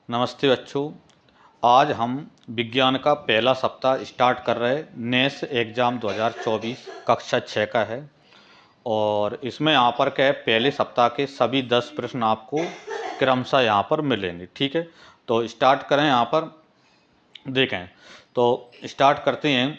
नमस्ते बच्चों। आज हम विज्ञान का पहला सप्ताह स्टार्ट कर रहे हैं। नेस एग्ज़ाम 2024 कक्षा 6 का है और इसमें यहाँ पर क्या है, पहले सप्ताह के सभी 10 प्रश्न आपको क्रमशः यहाँ पर मिलेंगे। ठीक है, तो स्टार्ट करें। यहाँ पर देखें तो स्टार्ट करते हैं।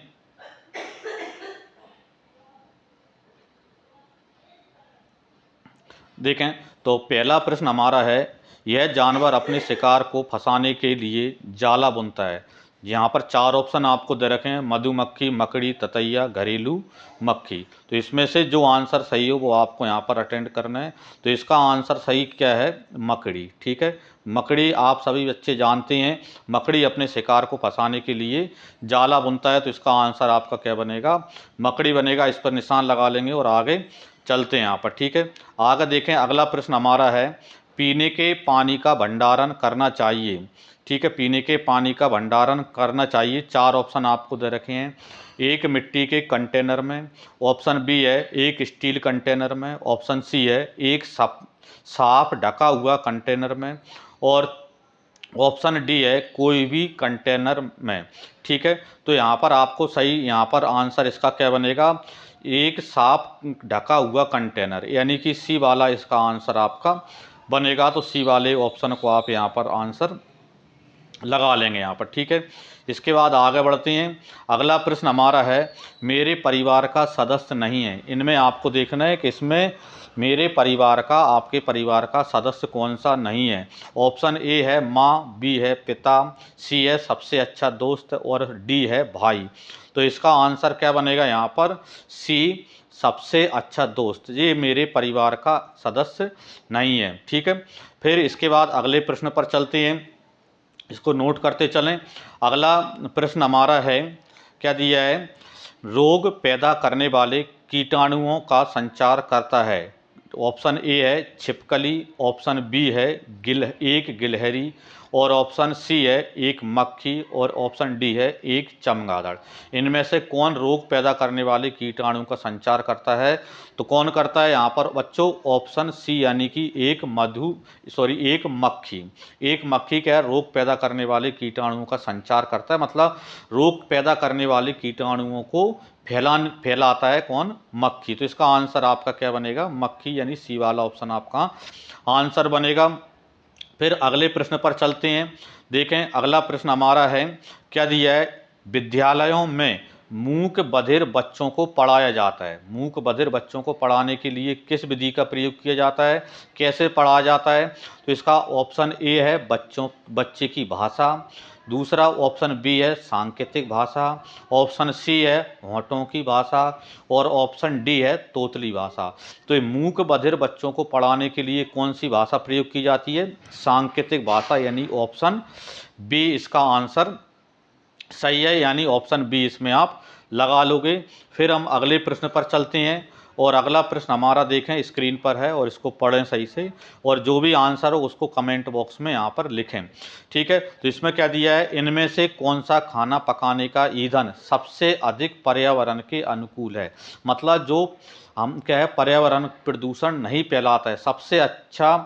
देखें तो पहला प्रश्न हमारा है, यह जानवर अपने शिकार को फंसाने के लिए जाला बुनता है। यहाँ पर 4 ऑप्शन आपको दे रखे हैं, मधुमक्खी, मकड़ी, ततैया, घरेलू मक्खी। तो इसमें से जो आंसर सही हो वो आपको यहाँ पर अटेंड करना है। तो इसका आंसर सही क्या है? मकड़ी। ठीक है, मकड़ी आप सभी बच्चे जानते हैं, मकड़ी अपने शिकार को फंसाने के लिए जाला बुनता है। तो इसका आंसर आपका क्या बनेगा? मकड़ी बनेगा। इस पर निशान लगा लेंगे और आगे चलते हैं यहाँ पर। ठीक है, आगे देखें। अगला प्रश्न हमारा है, पीने के पानी का भंडारण करना चाहिए। ठीक है, पीने के पानी का भंडारण करना चाहिए। 4 ऑप्शन आपको दे रखे हैं। एक मिट्टी के कंटेनर में, ऑप्शन बी है एक स्टील कंटेनर में, ऑप्शन सी है एक साफ ढका हुआ कंटेनर में, और ऑप्शन डी है कोई भी कंटेनर में। ठीक है, तो यहाँ पर आपको सही, यहाँ पर आंसर इसका क्या बनेगा? एक साफ ढका हुआ कंटेनर, यानी कि सी वाला इसका आंसर आपका बनेगा। तो सी वाले ऑप्शन को आप यहाँ पर आंसर लगा लेंगे यहाँ पर। ठीक है, इसके बाद आगे बढ़ते हैं। अगला प्रश्न हमारा है, मेरे परिवार का सदस्य नहीं है। इनमें आपको देखना है कि इसमें मेरे परिवार का, आपके परिवार का सदस्य कौन सा नहीं है। ऑप्शन ए है माँ, बी है पिता, सी है सबसे अच्छा दोस्त, और डी है भाई। तो इसका आंसर क्या बनेगा यहाँ पर? सी सबसे अच्छा दोस्त। ये मेरे परिवार का सदस्य नहीं है। ठीक है, फिर इसके बाद अगले प्रश्न पर चलते हैं, इसको नोट करते चलें। अगला प्रश्न हमारा है, क्या दिया है? रोग पैदा करने वाले कीटाणुओं का संचार करता है। ऑप्शन ए है छिपकली, ऑप्शन बी है एक गिलहरी, और ऑप्शन सी है एक मक्खी, और ऑप्शन डी है एक चमगादड़। इनमें से कौन रोग पैदा करने वाले कीटाणु का संचार करता है? तो कौन करता है यहाँ पर बच्चों? ऑप्शन सी, यानी कि एक मक्खी। एक मक्खी क्या है, रोग पैदा करने वाले कीटाणुओं का संचार करता है, मतलब रोग पैदा करने वाले कीटाणुओं को फैलाता है कौन? मक्खी। तो इसका आंसर आपका क्या बनेगा? मक्खी, यानी सी वाला ऑप्शन आपका आंसर बनेगा। फिर अगले प्रश्न पर चलते हैं। देखें अगला प्रश्न हमारा है, क्या दिया है? विद्यालयों में मूक बधिर बच्चों को पढ़ाया जाता है। मूक बधिर बच्चों को पढ़ाने के लिए किस विधि का प्रयोग किया जाता है? कैसे पढ़ाया जाता है? तो इसका ऑप्शन ए है बच्चे की भाषा, दूसरा ऑप्शन बी है सांकेतिक भाषा, ऑप्शन सी है होंठों की भाषा, और ऑप्शन डी है तोतली भाषा। तो ये मूक बधिर बच्चों को पढ़ाने के लिए कौन सी भाषा प्रयोग की जाती है? सांकेतिक भाषा, यानी ऑप्शन बी इसका आंसर सही है, यानी ऑप्शन बी इसमें आप लगा लोगे। फिर हम अगले प्रश्न पर चलते हैं, और अगला प्रश्न हमारा देखें स्क्रीन पर है, और इसको पढ़ें सही से, और जो भी आंसर हो उसको कमेंट बॉक्स में यहाँ पर लिखें। ठीक है, तो इसमें क्या दिया है? इनमें से कौन सा खाना पकाने का ईंधन सबसे अधिक पर्यावरण के अनुकूल है? मतलब जो हम क्या है, पर्यावरण प्रदूषण नहीं फैलाता है, सबसे अच्छा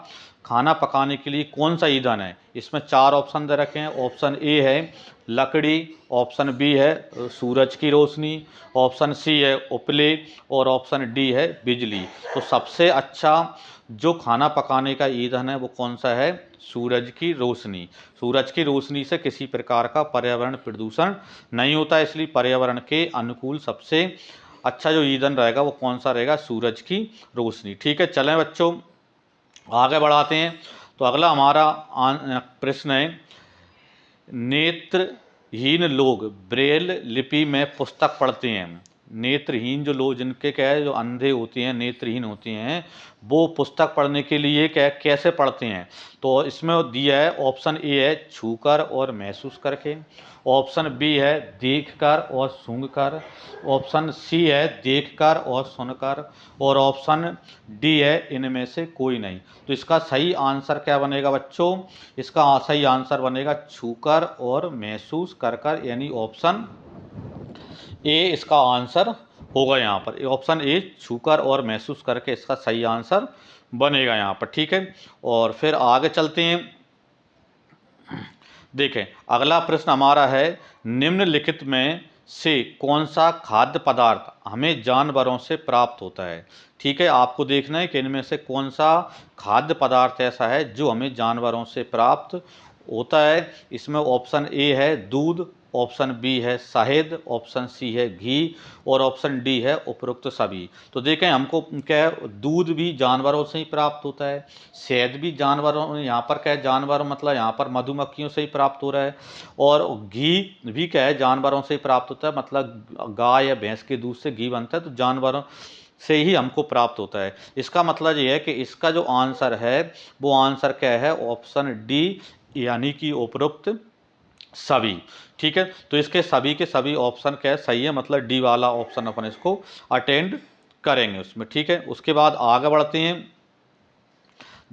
खाना पकाने के लिए कौन सा ईंधन है? इसमें 4 ऑप्शन दे रखे हैं। ऑप्शन ए है लकड़ी, ऑप्शन बी है सूरज की रोशनी, ऑप्शन सी है उपले, और ऑप्शन डी है बिजली। तो सबसे अच्छा जो खाना पकाने का ईंधन है वो कौन सा है? सूरज की रोशनी। सूरज की रोशनी से किसी प्रकार का पर्यावरण प्रदूषण नहीं होता, इसलिए पर्यावरण के अनुकूल सबसे अच्छा जो ईंधन रहेगा वो कौन सा रहेगा? सूरज की रोशनी। ठीक है, चलें बच्चों आगे बढ़ाते हैं। तो अगला हमारा प्रश्न है, नेत्रहीन लोग ब्रेल लिपि में पुस्तक पढ़ते हैं। नेत्रहीन जो लोग, जिनके क्या है, जो अंधे होते हैं, नेत्रहीन होते हैं, वो पुस्तक पढ़ने के लिए क्या कैसे पढ़ते हैं? तो इसमें दिया है, ऑप्शन ए है छूकर और महसूस करके, ऑप्शन बी है देखकर और सूंघकर, ऑप्शन सी है देखकर और सुनकर, और ऑप्शन डी है इनमें से कोई नहीं। तो इसका सही आंसर क्या बनेगा बच्चों? इसका सही आंसर बनेगा छूकर और महसूस कर कर, यानी ऑप्शन ए इसका आंसर होगा यहाँ पर। ऑप्शन ए छूकर और महसूस करके इसका सही आंसर बनेगा यहाँ पर। ठीक है, और फिर आगे चलते हैं। देखें अगला प्रश्न हमारा है, निम्नलिखित में से कौन सा खाद्य पदार्थ हमें जानवरों से प्राप्त होता है। ठीक है, आपको देखना है कि इनमें से कौन सा खाद्य पदार्थ ऐसा है जो हमें जानवरों से प्राप्त होता है। इसमें ऑप्शन ए है दूध, ऑप्शन बी है शहद, ऑप्शन सी है घी और ऑप्शन डी है उपरोक्त सभी। तो देखें हमको क्या है, दूध भी जानवरों से ही प्राप्त होता है, शहद भी जानवरों, यहाँ पर क्या है जानवर मतलब यहाँ पर मधुमक्खियों से ही प्राप्त हो रहा है, और घी भी क्या है जानवरों से ही प्राप्त होता है, मतलब गाय या भैंस के दूध से घी बनता है, तो जानवरों से ही हमको प्राप्त होता है। इसका मतलब ये है कि इसका जो आंसर है वो आंसर क्या है, ऑप्शन डी यानी कि उपरोक्त सभी। ठीक है, तो इसके सभी के सभी ऑप्शन क्या है सही है, मतलब डी वाला ऑप्शन अपन इसको अटेंड करेंगे उसमें। ठीक है, उसके बाद आगे बढ़ते हैं।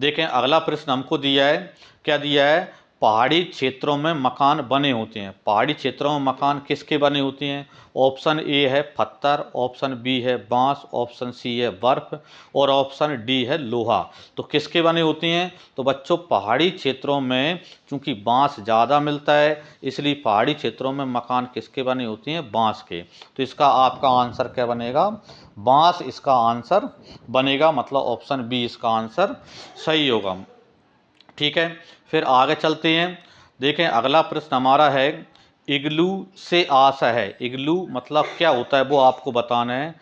देखें अगला प्रश्न हमको दिया है, क्या दिया है, पहाड़ी क्षेत्रों में मकान बने होते हैं। पहाड़ी क्षेत्रों में मकान किसके बने होते हैं। ऑप्शन ए है पत्थर, ऑप्शन बी है बांस, ऑप्शन सी है बर्फ और ऑप्शन डी है लोहा। तो किसके बने होते हैं, तो बच्चों पहाड़ी क्षेत्रों में चूंकि बांस ज़्यादा मिलता है इसलिए पहाड़ी क्षेत्रों में मकान किसके बने होते हैं, बांस के। तो इसका आपका आंसर क्या बनेगा, बांस इसका आंसर बनेगा, मतलब ऑप्शन बी इसका आंसर सही होगा। ठीक है, फिर आगे चलते हैं। देखें अगला प्रश्न हमारा है, इग्लू से आशा है। इग्लू मतलब क्या होता है वो आपको बताना है।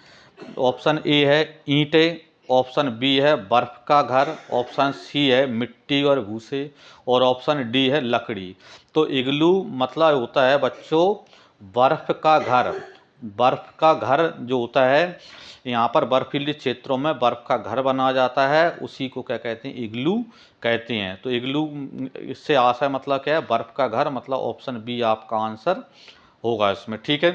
ऑप्शन ए है ईंटें, ऑप्शन बी है बर्फ का घर, ऑप्शन सी है मिट्टी और भूसे और ऑप्शन डी है लकड़ी। तो इग्लू मतलब होता है बच्चों बर्फ का घर। बर्फ का घर जो होता है, यहाँ पर बर्फीले क्षेत्रों में बर्फ का घर बनाया जाता है, उसी को क्या कहते हैं, इग्लू कहते हैं। तो इग्लू इससे आशा मतलब क्या है, बर्फ का घर, मतलब ऑप्शन बी आपका आंसर होगा इसमें। ठीक है,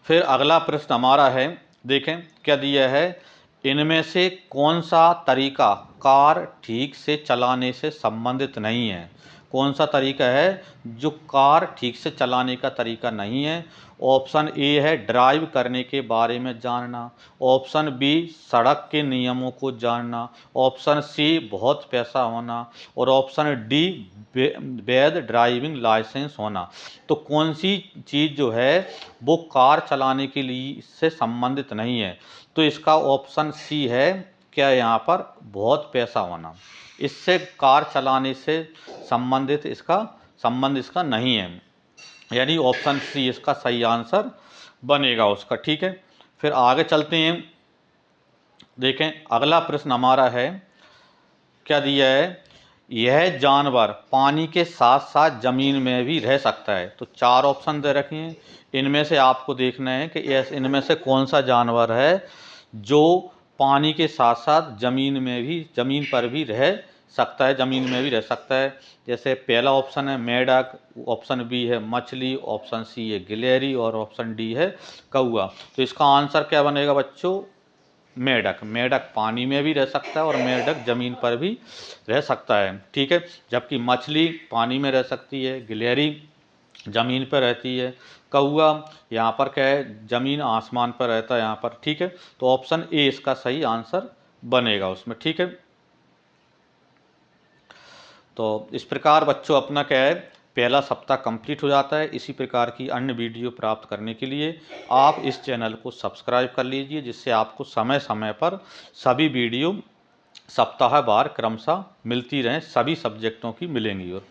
फिर अगला प्रश्न हमारा है, देखें क्या दिया है, इनमें से कौन सा तरीका कार ठीक से चलाने से संबंधित नहीं है। कौन सा तरीका है जो कार ठीक से चलाने का तरीका नहीं है। ऑप्शन ए है ड्राइव करने के बारे में जानना, ऑप्शन बी सड़क के नियमों को जानना, ऑप्शन सी बहुत पैसा होना और ऑप्शन डी वैध ड्राइविंग लाइसेंस होना। तो कौन सी चीज़ जो है वो कार चलाने के लिए से संबंधित नहीं है। तो इसका ऑप्शन सी है, क्या यहाँ पर बहुत पैसा होना, इससे कार चलाने से संबंधित इसका संबंध इसका नहीं है, यानी ऑप्शन सी इसका सही आंसर बनेगा उसका। ठीक है, फिर आगे चलते हैं। देखें अगला प्रश्न हमारा है, क्या दिया है, यह जानवर पानी के साथ साथ जमीन में भी रह सकता है। तो चार ऑप्शन दे रखे हैं, इनमें से आपको देखना है कि इनमें से कौन सा जानवर है जो पानी के साथ साथ जमीन पर भी रह सकता है, जमीन में भी रह सकता है। जैसे पहला ऑप्शन है मेढक, ऑप्शन बी है मछली, ऑप्शन सी है गिलहरी और ऑप्शन डी है कौआ। तो इसका आंसर क्या बनेगा बच्चों, मेढक। मेढक पानी में भी रह सकता है और मेढक जमीन पर भी रह सकता है। ठीक है, जबकि मछली पानी में रह सकती है, गिलहरी जमीन पर रहती है, कौआ यहाँ पर क्या है जमीन आसमान पर रहता है यहाँ पर। ठीक है, तो ऑप्शन ए इसका सही आंसर बनेगा उसमें। ठीक है, तो इस प्रकार बच्चों अपना क्या है पहला सप्ताह कंप्लीट हो जाता है। इसी प्रकार की अन्य वीडियो प्राप्त करने के लिए आप इस चैनल को सब्सक्राइब कर लीजिए, जिससे आपको समय समय पर सभी वीडियो सप्ताह वार क्रमशः मिलती रहें, सभी सब्जेक्टों की मिलेंगी। और